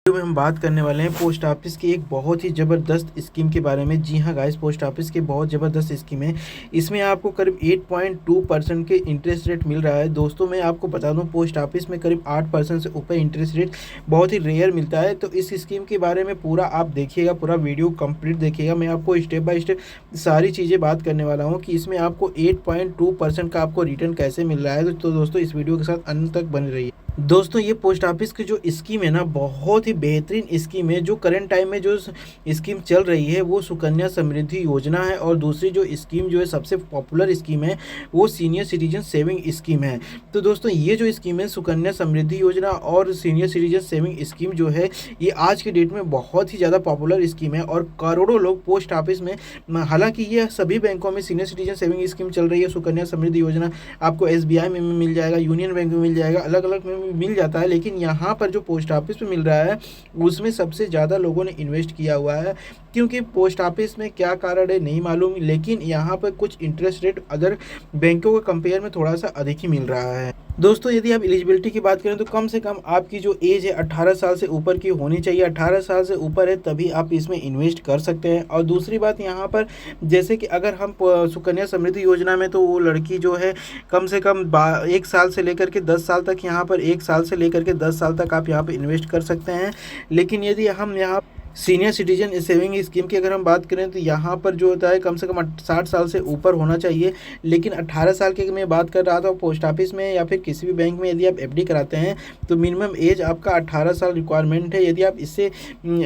में हम बात करने वाले हैं पोस्ट ऑफिस की एक बहुत ही ज़बरदस्त स्कीम के बारे में। जी हाँ गाइस, पोस्ट ऑफिस की बहुत ज़बरदस्त स्कीम है। इसमें आपको करीब 8.2% के इंटरेस्ट रेट मिल रहा है। दोस्तों मैं आपको बता दूं, पोस्ट ऑफिस में करीब 8% से ऊपर इंटरेस्ट रेट बहुत ही रेयर मिलता है। तो इस स्कीम के बारे में पूरा आप देखिएगा, पूरा वीडियो कंप्लीट देखिएगा। मैं आपको स्टेप बाय स्टेप सारी चीज़ें बात करने वाला हूँ कि इसमें आपको 8.2% का आपको रिटर्न कैसे मिल रहा है। तो दोस्तों इस वीडियो के साथ अंत तक बने रहिए। दोस्तों ये पोस्ट ऑफिस की जो स्कीम है ना, बहुत ही बेहतरीन स्कीम है। जो करंट टाइम में जो स्कीम चल रही है वो सुकन्या समृद्धि योजना है, और दूसरी जो स्कीम जो है सबसे पॉपुलर स्कीम है वो सीनियर सिटीजन सेविंग स्कीम है। तो दोस्तों ये जो स्कीम है सुकन्या समृद्धि योजना और सीनियर सिटीजन सेविंग स्कीम जो है, ये आज के डेट में बहुत ही ज़्यादा पॉपुलर स्कीम है। और करोड़ों लोग पोस्ट ऑफिस में, हालांकि ये सभी बैंकों में सीनियर सिटीजन सेविंग स्कीम चल रही है। सुकन्या समृद्धि योजना आपको SBI में मिल जाएगा, यूनियन बैंक में मिल जाएगा, अलग अलग में मिल जाता है। लेकिन यहाँ पर जो पोस्ट ऑफिस में मिल रहा है उसमें सबसे ज़्यादा लोगों ने इन्वेस्ट किया हुआ है। क्योंकि पोस्ट ऑफिस में क्या कारण है नहीं मालूम, लेकिन यहाँ पर कुछ इंटरेस्ट रेट अदर बैंकों के कंपेयर में थोड़ा सा अधिक ही मिल रहा है। दोस्तों यदि आप एलिजिबिलिटी की बात करें तो कम से कम आपकी जो एज है 18 साल से ऊपर की होनी चाहिए। 18 साल से ऊपर है तभी आप इसमें इन्वेस्ट कर सकते हैं। और दूसरी बात यहाँ पर, जैसे कि अगर हम सुकन्या समृद्धि योजना में, तो वो लड़की जो है कम से कम 1 साल से लेकर के 10 साल तक, यहाँ पर 1 साल से लेकर के 10 साल तक आप यहाँ पर इन्वेस्ट कर सकते हैं। लेकिन यदि हम यहाँ सीनियर सिटीजन सेविंग स्कीम की अगर हम बात करें तो यहाँ पर जो होता है कम से कम 60 साल से ऊपर होना चाहिए। लेकिन 18 साल की मैं बात कर रहा था, पोस्ट ऑफिस में या फिर किसी भी बैंक में यदि आप FD कराते हैं तो मिनिमम एज आपका 18 साल रिक्वायरमेंट है। यदि आप इससे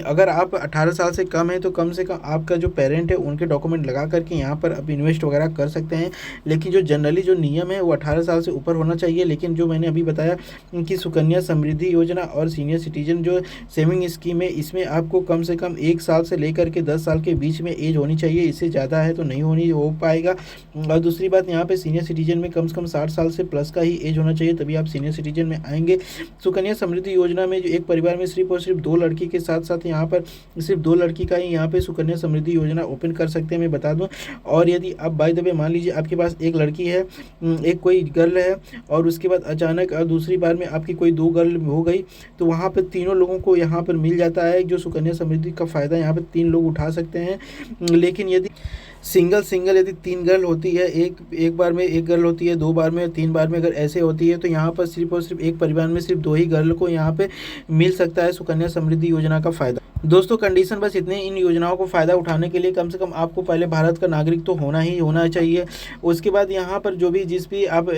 अगर आप 18 साल से कम है तो कम से कम आपका जो पेरेंट है उनके डॉक्यूमेंट लगा करके यहाँ पर आप इन्वेस्ट वगैरह कर सकते हैं। लेकिन जो जनरली जो नियम है वो 18 साल से ऊपर होना चाहिए। लेकिन जो मैंने अभी बताया कि सुकन्या समृद्धि योजना और सीनियर सिटीजन जो सेविंग स्कीम है, इसमें आपको कम से कम 1 साल से लेकर के 10 साल के बीच में एज होनी चाहिए। इससे ज़्यादा है तो नहीं हो पाएगा। और दूसरी बात, यहाँ पे सीनियर सिटीजन में कम से कम 60 साल से प्लस का ही एज होना चाहिए, तभी आप सीनियर सिटीजन में आएंगे। सुकन्या समृद्धि योजना में जो एक परिवार में सिर्फ और सिर्फ 2 लड़की के साथ साथ यहाँ पर सिर्फ 2 लड़की का ही यहाँ पे सुकन्या समृद्धि योजना ओपन कर सकते हैं, मैं बता दूँ। और यदि आप बाय द वे मान लीजिए आपके पास एक लड़की है, एक कोई गर्ल है, और उसके बाद अचानक दूसरी बार में आपकी कोई 2 गर्ल हो गई, तो वहाँ पर तीनों लोगों को यहाँ पर मिल जाता है जो सुकन्या समृद्धि का फ़ायदा यहाँ पे 3 लोग उठा सकते हैं। लेकिन यदि सिंगल यदि 3 गर्ल होती है, एक बार में 1 गर्ल होती है, 2 बार में, 3 बार में अगर ऐसे होती है, तो यहाँ पर सिर्फ और सिर्फ एक परिवार में सिर्फ 2 ही गर्ल को यहाँ पे मिल सकता है सुकन्या समृद्धि योजना का फ़ायदा। दोस्तों कंडीशन बस इतने, इन योजनाओं को फ़ायदा उठाने के लिए कम से कम आपको पहले भारत का नागरिक तो होना ही होना चाहिए। उसके बाद यहाँ पर जिस भी आप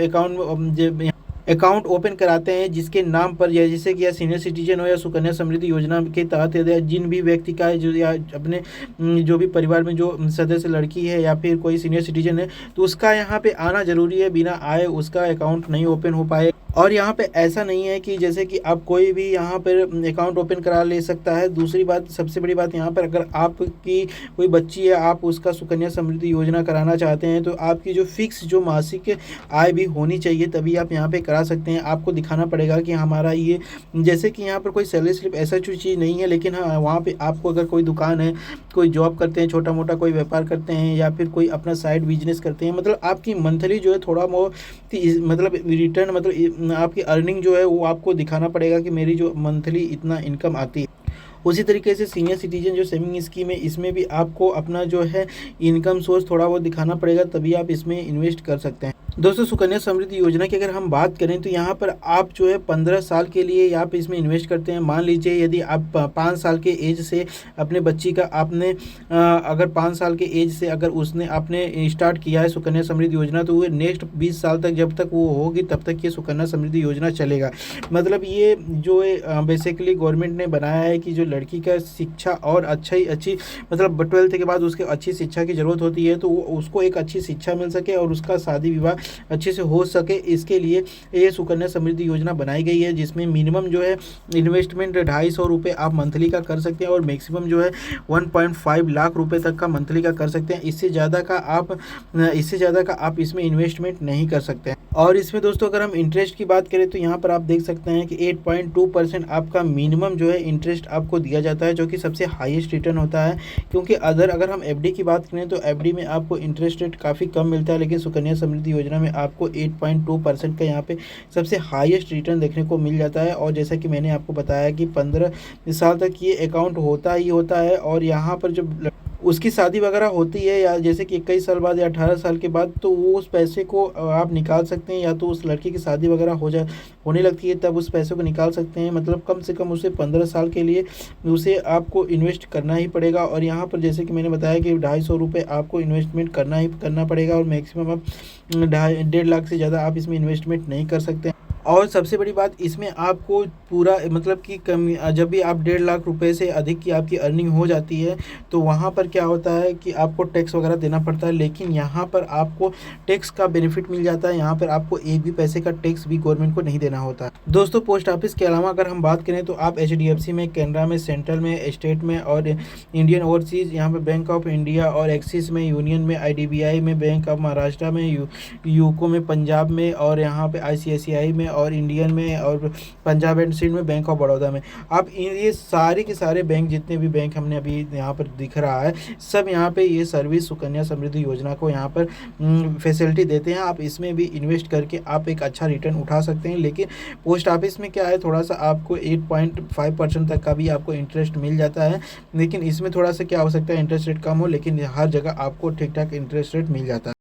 अकाउंट ओपन कराते हैं जिसके नाम पर, या जैसे कि या सीनियर सिटीजन हो या सुकन्या समृद्धि योजना के तहत, या जिन भी व्यक्ति का है जो या अपने जो भी परिवार में जो सदस्य लड़की है या फिर कोई सीनियर सिटीजन है, तो उसका यहाँ पे आना जरूरी है। बिना आए उसका अकाउंट नहीं ओपन हो पाए। और यहाँ पे ऐसा नहीं है कि जैसे कि आप कोई भी यहाँ पर अकाउंट ओपन करा ले सकता है। दूसरी बात, सबसे बड़ी बात यहाँ पर, अगर आपकी कोई बच्ची है, आप उसका सुकन्या समृद्धि योजना कराना चाहते हैं, तो आपकी जो फिक्स जो मासिक आय भी होनी चाहिए, तभी आप यहाँ पे करा सकते हैं। आपको दिखाना पड़ेगा कि हमारा ये, जैसे कि यहाँ पर कोई सैलरी स्लिप ऐसा कुछ चीज़ नहीं है, लेकिन हाँ वहाँ पे आपको अगर कोई दुकान है, कोई जॉब करते हैं, छोटा मोटा कोई व्यापार करते हैं, या फिर कोई अपना साइड बिजनेस करते हैं, मतलब आपकी मंथली जो है थोड़ा बहुत मतलब रिटर्न, मतलब आपकी अर्निंग जो है वो आपको दिखाना पड़ेगा कि मेरी जो मंथली इतना इनकम आती है। उसी तरीके से सीनियर सिटीजन जो सेविंग स्कीम है, इसमें भी आपको अपना जो है इनकम सोर्स थोड़ा बहुत दिखाना पड़ेगा, तभी आप इसमें इन्वेस्ट कर सकते हैं। दोस्तों सुकन्या समृद्धि योजना की अगर हम बात करें तो यहाँ पर आप जो है 15 साल के लिए आप इसमें इन्वेस्ट करते हैं। मान लीजिए यदि आप 5 साल के एज से अपने बच्ची का आपने अगर 5 साल के एज से अगर उसने आपने स्टार्ट किया है सुकन्या समृद्धि योजना, तो वो नेक्स्ट 20 साल तक जब तक वो होगी तब तक ये सुकन्या समृद्धि योजना चलेगा। मतलब ये जो बेसिकली गवर्नमेंट ने बनाया है कि जो लड़की का शिक्षा और अच्छी मतलब 12th के बाद उसके अच्छी शिक्षा की ज़रूरत होती है, तो उसको एक अच्छी शिक्षा मिल सके और उसका शादी विवाह अच्छे से हो सके, इसके लिए ये सुकन्या समृद्धि योजना बनाई गई है। जिसमें मिनिमम जो है इन्वेस्टमेंट 250 रुपये आप मंथली का कर सकते हैं, और मैक्सिमम जो है 1.5 लाख रुपए तक का मंथली का कर सकते हैं। इससे ज़्यादा का आप इसमें इन्वेस्टमेंट नहीं कर सकते हैं। और इसमें दोस्तों अगर हम इंटरेस्ट की बात करें तो यहाँ पर आप देख सकते हैं कि 8.2% आपका मिनिमम जो है इंटरेस्ट आपको दिया जाता है, जो कि सबसे हाईएस्ट रिटर्न होता है। क्योंकि अगर हम FD की बात करें तो FD में आपको इंटरेस्ट रेट काफ़ी कम मिलता है, लेकिन सुकन्या समृद्धि योजना योजना में आपको 8.2% का यहाँ पे सबसे हाईएस्ट रिटर्न देखने को मिल जाता है। और जैसा कि मैंने आपको बताया कि 15 साल तक ये अकाउंट होता ही होता है। और यहाँ पर जब उसकी शादी वगैरह होती है या जैसे कि 21 साल बाद या 18 साल के बाद, तो वो उस पैसे को आप निकाल सकते हैं, या तो उस लड़की की शादी वगैरह होने लगती है तब उस पैसे को निकाल सकते हैं। मतलब कम से कम उसे 15 साल के लिए उसे आपको इन्वेस्ट करना ही पड़ेगा। और यहाँ पर जैसे कि मैंने बताया कि 250 रुपये आपको इन्वेस्टमेंट करना पड़ेगा, और मैक्सिमम आप 1.5 से ज़्यादा आप इसमें इन्वेस्टमेंट नहीं कर सकते। और सबसे बड़ी बात इसमें आपको पूरा मतलब कि जब भी आप 1.5 लाख रुपए से अधिक की आपकी अर्निंग हो जाती है, तो वहाँ पर क्या होता है कि आपको टैक्स वगैरह देना पड़ता है। लेकिन यहाँ पर आपको टैक्स का बेनिफिट मिल जाता है, यहाँ पर आपको एक भी पैसे का टैक्स भी गवर्नमेंट को नहीं देना होता। दोस्तों, पोस्ट ऑफिस के अलावा अगर हम बात करें तो आप HDFC में, कैनरा में, सेंट्रल में, स्टेट में और इंडियन ओवरसीज़ यहाँ पर बैंक ऑफ इंडिया और एक्सिस में, यूनियन में, IDBI में, बैंक ऑफ महाराष्ट्र में, यूको में, पंजाब में, और यहाँ पे ICICI में, और इंडियन में, और पंजाब एंड सिंध में, बैंक ऑफ बड़ौदा में। आप ये सारे के सारे बैंक, जितने भी बैंक हमने अभी यहाँ पर दिख रहा है, सब यहाँ पे ये सर्विस सुकन्या समृद्धि योजना को यहाँ पर फैसिलिटी देते हैं। आप इसमें भी इन्वेस्ट करके आप एक अच्छा रिटर्न उठा सकते हैं। लेकिन पोस्ट ऑफिस में क्या है, थोड़ा सा आपको 8.5% तक का भी आपको इंटरेस्ट मिल जाता है। लेकिन इसमें थोड़ा सा क्या हो सकता है, इंटरेस्ट रेट कम हो, लेकिन हर जगह आपको ठीक ठाक इंटरेस्ट रेट मिल जाता है।